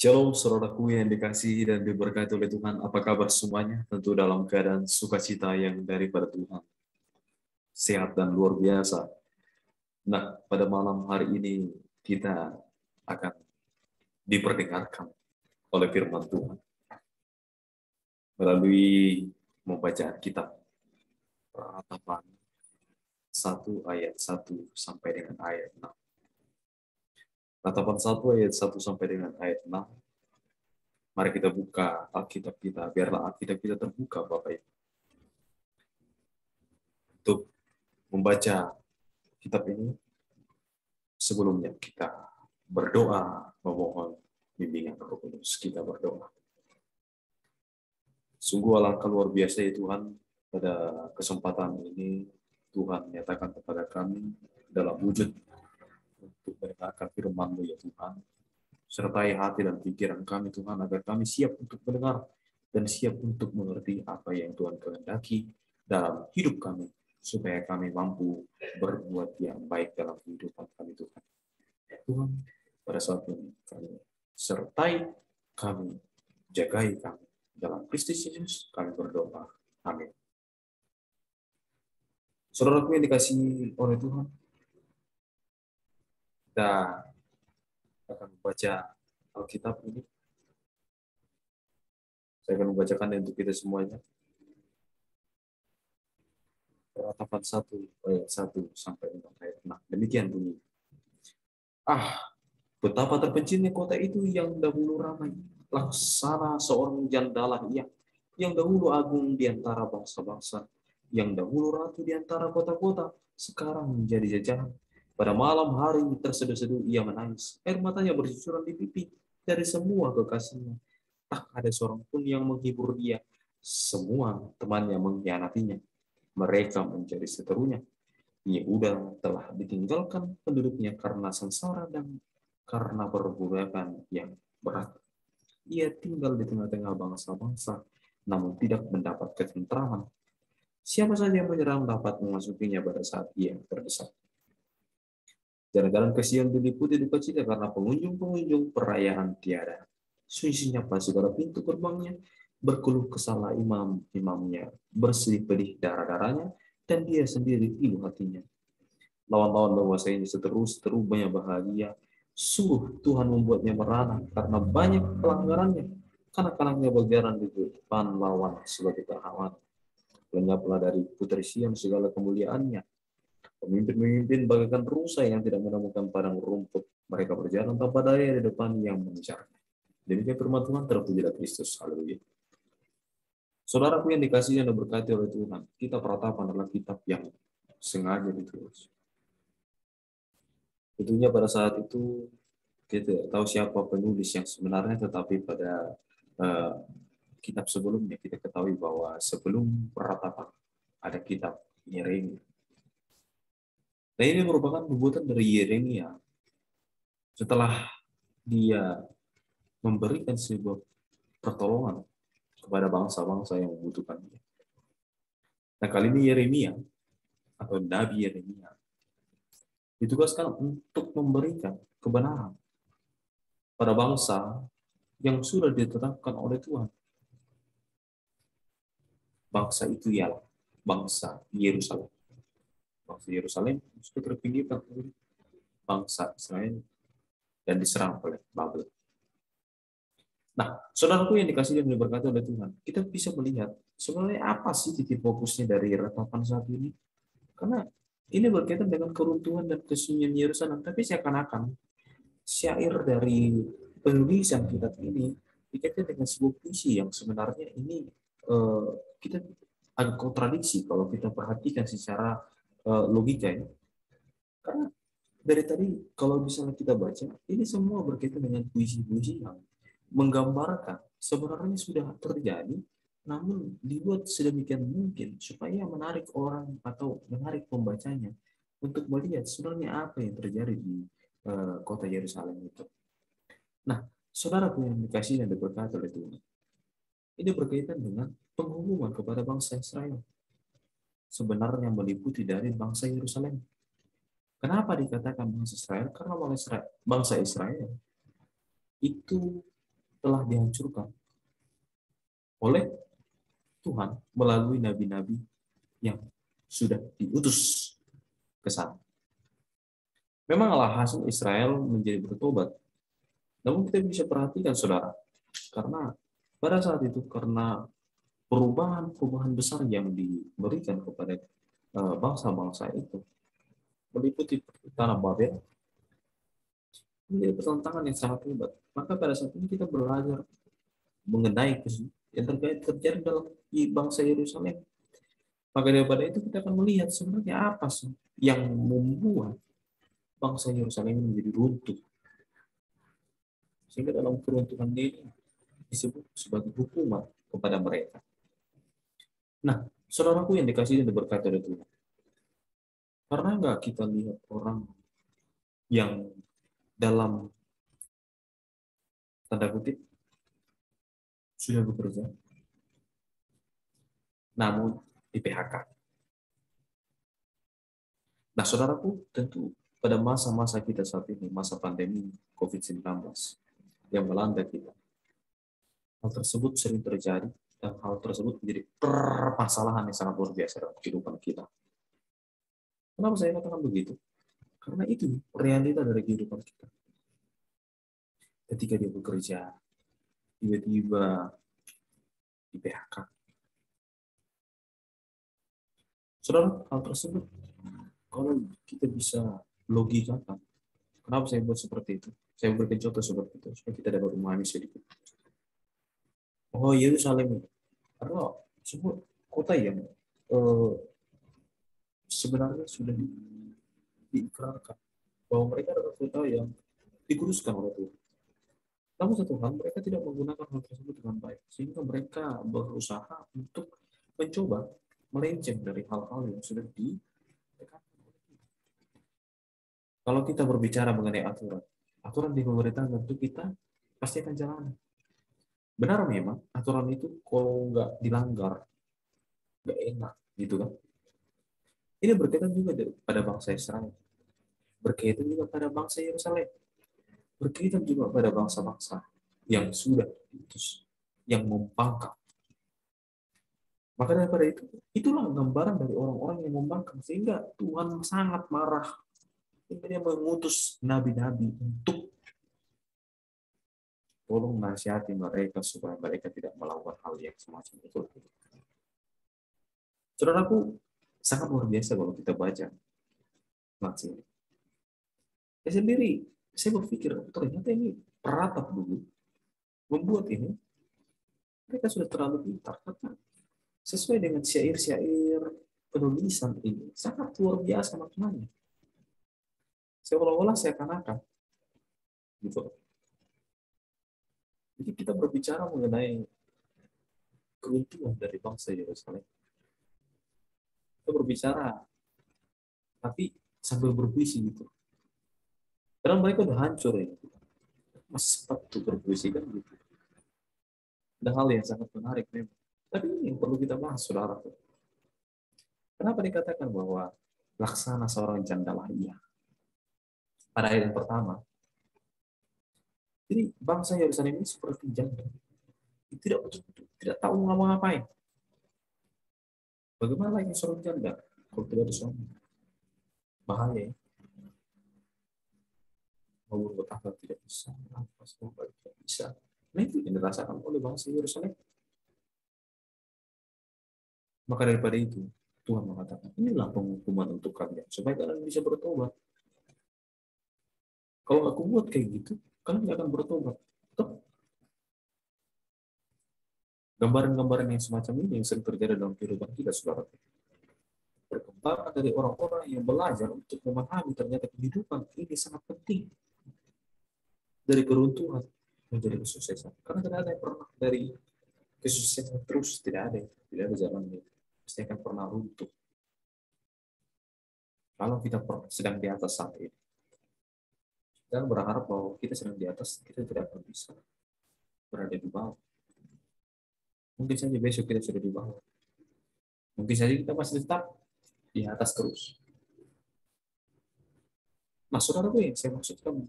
Shalom saudaraku yang dikasihi dan diberkati oleh Tuhan. Apa kabar semuanya? Tentu dalam keadaan sukacita yang daripada Tuhan. Sehat dan luar biasa. Nah, pada malam hari ini kita akan diperdengarkan oleh firman Tuhan melalui membacaan kitab Ratapan 1 ayat 1 sampai dengan ayat 6. Ratapan 1 ayat 1 sampai dengan ayat 6. Mari kita buka Alkitab kita. Biarlah Alkitab kita terbuka, Bapak Ibu, untuk membaca kitab ini. Sebelumnya kita berdoa, memohon bimbingan Roh Kudus. Kita berdoa. Sungguh alangkah luar biasa ya Tuhan, pada kesempatan ini Tuhan nyatakan kepada kami dalam wujud untuk mendengarkan firman-Mu ya Tuhan. Sertai hati dan pikiran kami Tuhan, agar kami siap untuk mendengar dan siap untuk mengerti apa yang Tuhan kehendaki dalam hidup kami, supaya kami mampu berbuat yang baik dalam kehidupan kami Tuhan. Tuhan, pada saat ini kami sertai kami, jagai kami. Dalam Kristus Yesus kami berdoa. Amin. Saudaraku yang dikasihi oleh Tuhan, kita akan membaca Alkitab ini. Saya akan membacakan untuk kita semuanya. Ratapan 1 ayat 1 sampai dengan ayat 6. Demikian bunyi. Betapa terpencilnya kota itu yang dahulu ramai, laksana seorang jandalah ia, yang dahulu agung di antara bangsa-bangsa, yang dahulu ratu di antara kota-kota, sekarang menjadi jajahan. Pada malam hari terseduh-seduh ia menangis, air matanya bercucuran di pipi dari semua kekasihnya. Tak ada seorang pun yang menghibur dia, semua temannya mengkhianatinya. Mereka menjadi seterunya. Yehuda telah ditinggalkan penduduknya karena sengsara dan karena perbudakan yang berat. Ia tinggal di tengah-tengah bangsa-bangsa, namun tidak mendapat ketentraman. Siapa saja yang menyerang dapat memasukinya pada saat ia terdesak. Jalan-jalan ke Sion diliputi duka cita karena pengunjung-pengunjung perayaan tiada. Sunyi-senyap segala pintu gerbangnya, berkeluh kesah imam-imamnya, bersedih pedih darah-darahnya, dan dia sendiri pilu hatinya. Lawan-lawan menguasainya seteru banyak bahagia. Sungguh Tuhan membuatnya merana karena banyak pelanggarannya. Kanak-kanaknya berjalan di depan lawan sebagai terhalang. Lenyaplah dari putri Sion segala kemuliaannya. Pemimpin-pemimpin bagaikan rusa yang tidak menemukan padang rumput. Mereka berjalan tanpa daya di depan yang mengejarnya. Demikian firman Tuhan, terpujilah Kristus. Haleluya. Saudaraku yang dikasihi dan diberkati oleh Tuhan, kita Ratapan adalah kitab yang sengaja ditulis. Tentunya pada saat itu kita tidak tahu siapa penulis yang sebenarnya, tetapi pada kitab sebelumnya kita ketahui bahwa sebelum Ratapan ada kitab Yeremia. Nah, ini merupakan nubuatan dari Yeremia setelah dia memberikan sebuah pertolongan kepada bangsa-bangsa yang membutuhkannya. Nah, kali ini Yeremia atau Nabi Yeremia ditugaskan untuk memberikan kebenaran pada bangsa yang sudah ditetapkan oleh Tuhan. Bangsa itu ialah bangsa Yerusalem. Bangsa Yerusalem sudah terpinggirkan oleh bangsa Israel dan diserang oleh Babel. Nah, saudaraku yang dikasihi dan diberkati oleh Tuhan, kita bisa melihat sebenarnya apa sih titik fokusnya dari Ratapan saat ini? Karena ini berkaitan dengan keruntuhan dan kesunyian Yerusalem, tapi seakan-akan syair dari penulisan kitab ini dikaitkan dengan sebuah puisi yang sebenarnya ini kita agak kontradiksi kalau kita perhatikan secara logika ya. Karena dari tadi kalau misalnya kita baca, ini semua berkaitan dengan puisi-puisi yang menggambarkan sebenarnya sudah terjadi, namun dibuat sedemikian mungkin supaya menarik orang atau menarik pembacanya untuk melihat sebenarnya apa yang terjadi di kota Yerusalem itu. Nah, saudaraku yang dikasihi dan diberkati oleh Tuhan, ini berkaitan dengan pengumuman kepada bangsa Israel. Sebenarnya meliputi dari bangsa Yerusalem. Kenapa dikatakan bangsa Israel? Karena bangsa Israel itu telah dihancurkan oleh Tuhan melalui nabi-nabi yang sudah diutus ke sana. Memang alhasil Israel menjadi bertobat. Namun kita bisa perhatikan, saudara, karena pada saat itu, karena perubahan-perubahan besar yang diberikan kepada bangsa-bangsa itu, meliputi tanah Babel, menjadi pertentangan yang sangat hebat. Maka pada saat ini kita belajar mengenai yang terjadi dalam bangsa Yerusalem. Maka daripada itu kita akan melihat sebenarnya apa sih yang membuat bangsa Yerusalem ini menjadi runtuh. Sehingga dalam keruntuhan ini disebut sebagai hukuman kepada mereka. Nah, saudaraku yang dikasihi dan diberkati oleh Tuhan, pernah nggak kita lihat orang yang dalam tanda kutip sudah bekerja, namun di PHK? Nah, saudaraku, tentu pada masa-masa kita saat ini, masa pandemi COVID-19 yang melanda kita, hal tersebut sering terjadi dan hal tersebut menjadi permasalahan yang sangat luar biasa dalam kehidupan kita. Kenapa saya katakan begitu? Karena itu realita dari kehidupan kita. Ketika dia bekerja, tiba-tiba di PHK. Saudara, hal tersebut, kalau kita bisa logikakan, kenapa saya buat seperti itu? Saya berikan contoh seperti itu, supaya kita dapat memahami sedikit. Oh, Yerusalem adalah sebuah kota yang sebenarnya sudah diikrarkan bahwa mereka adalah kota yang dikuduskan oleh Tuhan. Namun satu hal, mereka tidak menggunakan hal tersebut dengan baik, sehingga mereka berusaha untuk mencoba melenceng dari hal-hal yang sudah ditekankan. Kalau kita berbicara mengenai aturan, aturan di pemerintahan tentu kita pasti akan jalan. Benar memang, aturan itu kalau nggak dilanggar, nggak enak, gitu kan. Ini berkaitan juga pada bangsa Israel, berkaitan juga pada bangsa Yerusalem, berkaitan juga pada bangsa-bangsa yang sudah diutus, yang membangkang. Maka daripada itu, itulah gambaran dari orang-orang yang membangkang, sehingga Tuhan sangat marah. Dia mengutus nabi-nabi untuk tolong nasihati mereka supaya mereka tidak melakukan hal yang semacam itu. Saudaraku, sangat luar biasa kalau kita baca nats ini. Saya sendiri, saya berpikir, ternyata ini peratap dulu, membuat ini, mereka sudah terlalu pintar, karena sesuai dengan syair-syair penulisan ini, sangat luar biasa maknanya. Seolah-olah saya akan gitu. Jadi kita berbicara mengenai keruntuhan dari bangsa Yerusalem. Kita berbicara, tapi sambil berpuisi gitu. Karena mereka udah hancur ya. Mas sepatu berpuisi kan gitu. Ada hal yang sangat menarik memang. Tapi ini yang perlu kita bahas, saudara. Kenapa dikatakan bahwa laksana seorang janda lah ia? Pada ayat yang pertama. Jadi bangsa Yerusalem ini seperti janda. Tidak tahu ngapa-ngapain. Bagaimana lagi seorang janda kalau tidak ada suami? Bahaya ya. Mau berbuat apa tidak bisa, apa semua tidak bisa. Nah itu yang dirasakan oleh bangsa Yerusalem. Maka daripada itu, Tuhan mengatakan, inilah penghukuman untuk kalian, supaya kalian bisa bertobat. Kalau aku buat kayak gitu, kalian nggak akan bertobat. Gambaran-gambaran yang semacam ini yang sering terjadi dalam kehidupan kita, saudara. Perkembangan dari orang-orang yang belajar untuk memahami ternyata kehidupan ini sangat penting. Dari keruntuhan menjadi kesuksesan. Karena tidak ada yang pernah dari kesuksesan terus, tidak ada jalannya. Pasti akan pernah runtuh. Kalau kita sedang di atas saat ini, kita berharap bahwa kita sedang di atas, kita tidak akan bisa berada di bawah. Mungkin saja besok kita sudah di bawah. Mungkin saja kita masih tetap di atas terus. Nah, saudara gue, saya maksudkan,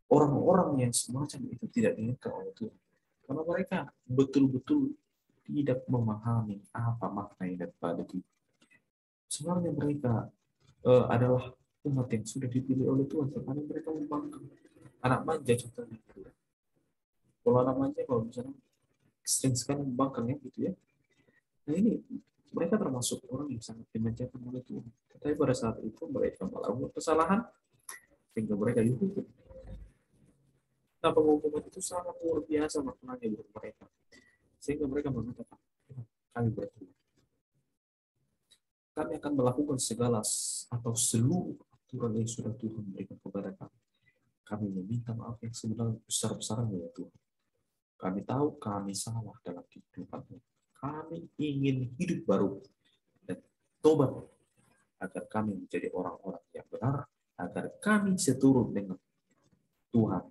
orang-orang yang semacam itu tidak diinginkan oleh Tuhan. Karena mereka betul-betul tidak memahami apa makna daripada itu. Sebenarnya mereka adalah umat yang sudah dipilih oleh Tuhan, tetapi mereka membangkang. Anak manja contohnya. Kalau anak manja, kalau misalnya sering sekali membangkang ya gitu ya. Nah ini mereka termasuk orang yang sangat dimanjakan oleh Tuhan. Tetapi pada saat itu mereka melakukan kesalahan sehingga mereka dihukum. Nah penghukuman itu sangat luar biasa maknanya buat mereka. Sehingga mereka mengatakan, kami bertobat. Kami akan melakukan segala atau seluruh aturan yang sudah Tuhan berikan kepada kami. Kami meminta maaf yang sebenarnya besar-besarnya ya Tuhan. Kami tahu kami salah dalam kehidupan. Kami ingin hidup baru dan tobat agar kami menjadi orang-orang yang benar, agar kami seturut dengan Tuhan,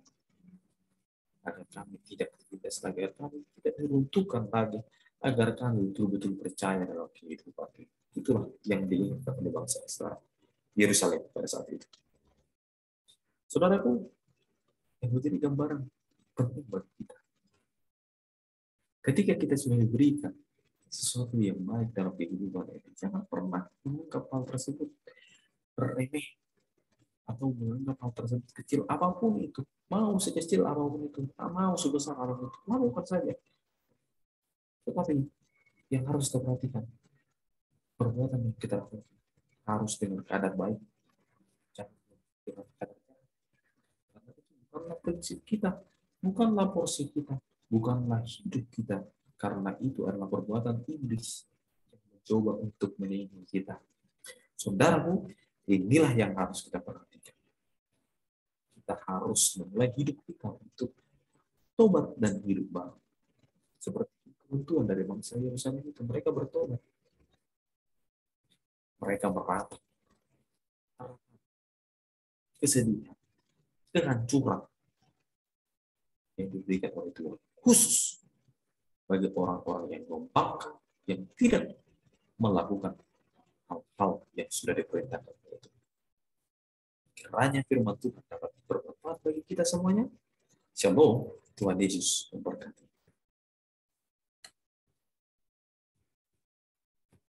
agar kami tidak tertindas lagi, agar kami tidak diruntuhkan lagi, agar kami betul-betul percaya dalam kehidupan. Itulah yang diinginkan oleh bangsa Israel, Yerusalem pada saat itu. Saudaraku, yang menjadi gambaran penting buat kita. Ketika kita sudah diberikan sesuatu yang baik dalam kehidupan ini, jangan pernah menganggap hal tersebut remeh atau menganggap hal tersebut kecil apapun itu. Mau sekecil apapun itu, mau sebesar apapun itu, lakukan saja. Tetapi yang harus kita perhatikan, perbuatan yang kita lakukan harus dengan keadaan baik, jangan dengan keadaan jahat. Karena itu bukanlah prinsip kita, bukanlah porsi kita, bukanlah hidup kita. Karena itu adalah perbuatan iblis yang mencoba untuk menipu kita. Saudaraku, inilah yang harus kita perhatikan. Kita harus memulai hidup kita untuk tobat dan hidup baru. Seperti kebutuhan dari bangsa Yerusalem itu, mereka bertobat. Mereka meratap kesedihan, kehancuran yang diberikan oleh Tuhan. Khusus bagi orang-orang yang membangkang, yang tidak melakukan hal-hal yang sudah diperintahkan oleh Tuhan. Kiranya firman Tuhan dapat bermanfaat bagi kita semuanya. Shalom, Tuhan Yesus memberkati.